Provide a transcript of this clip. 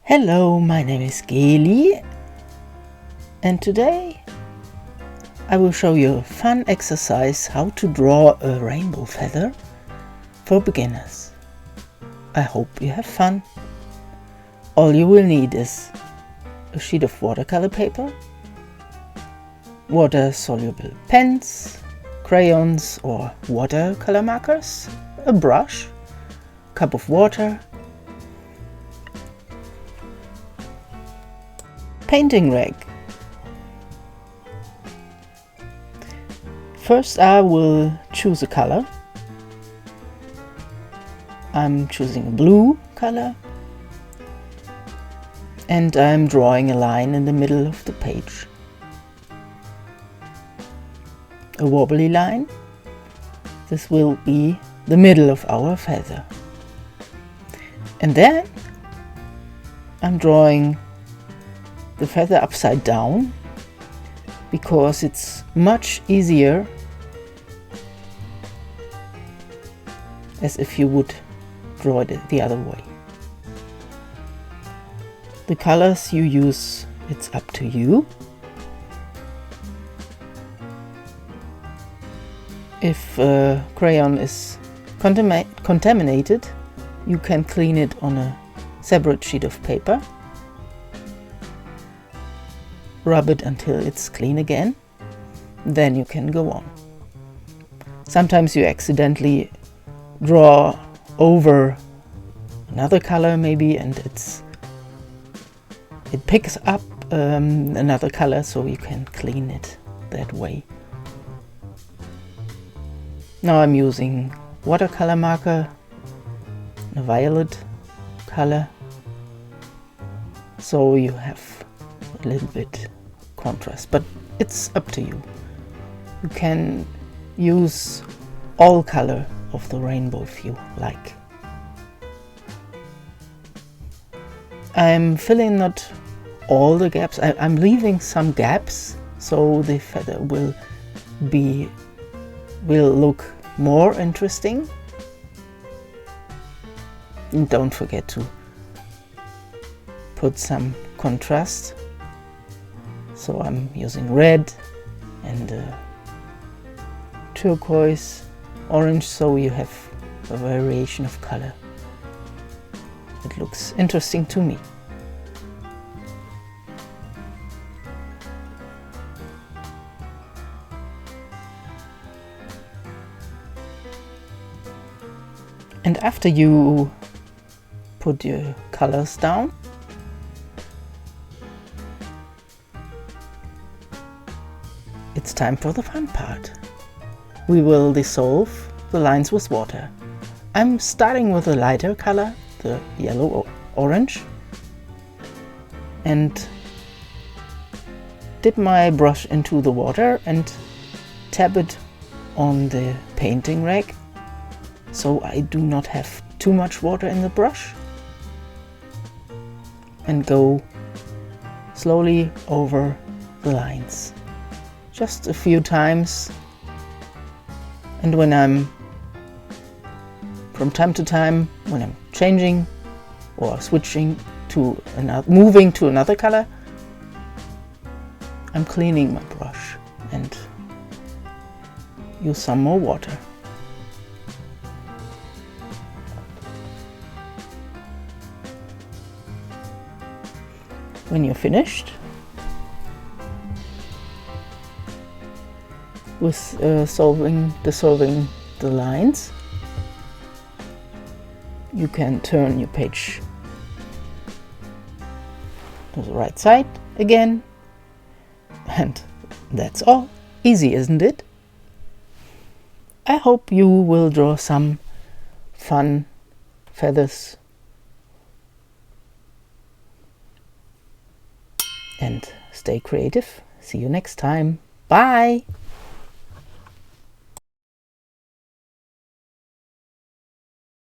Hello, my name is Geli, and today I will show you a fun exercise how to draw a rainbow feather for beginners. I hope you have fun. All you will need is a sheet of watercolor paper, water-soluble pens, crayons or watercolor markers, a brush, a cup of water, painting rag. First I will choose a color. I'm choosing a blue color and I'm drawing a line in the middle of the page. A wobbly line. This will be the middle of our feather. And then I'm drawing the feather upside down because it's much easier as if you would draw it the other way. The colors you use, it's up to you. If a crayon is contaminated, you can clean it on a separate sheet of paper. Rub it until it's clean again, then you can go on. Sometimes you accidentally draw over another color maybe, and it picks up another color, so you can clean it that way. Now I'm using watercolor marker, a violet color, so you have a little bit contrast, but it's up to you. You can use all color of the rainbow if you like. I'm filling not all the gaps. I'm leaving some gaps so the feather will look more interesting. And don't forget to put some contrast. So I'm using red and turquoise, orange, so you have a variation of color. It looks interesting to me. And after you put your colors down, it's time for the fun part. We will dissolve the lines with water. I'm starting with a lighter color, the yellow or orange, and dip my brush into the water and tap it on the painting rag, so I do not have too much water in the brush, and go slowly over the lines. Just a few times, and from time to time, when I'm changing or switching to moving to another color, I'm cleaning my brush and use some more water. When you're finished with dissolving the lines, you can turn your page to the right side again, and that's all. Easy, isn't it? I hope you will draw some fun feathers, and stay creative. See you next time. Bye!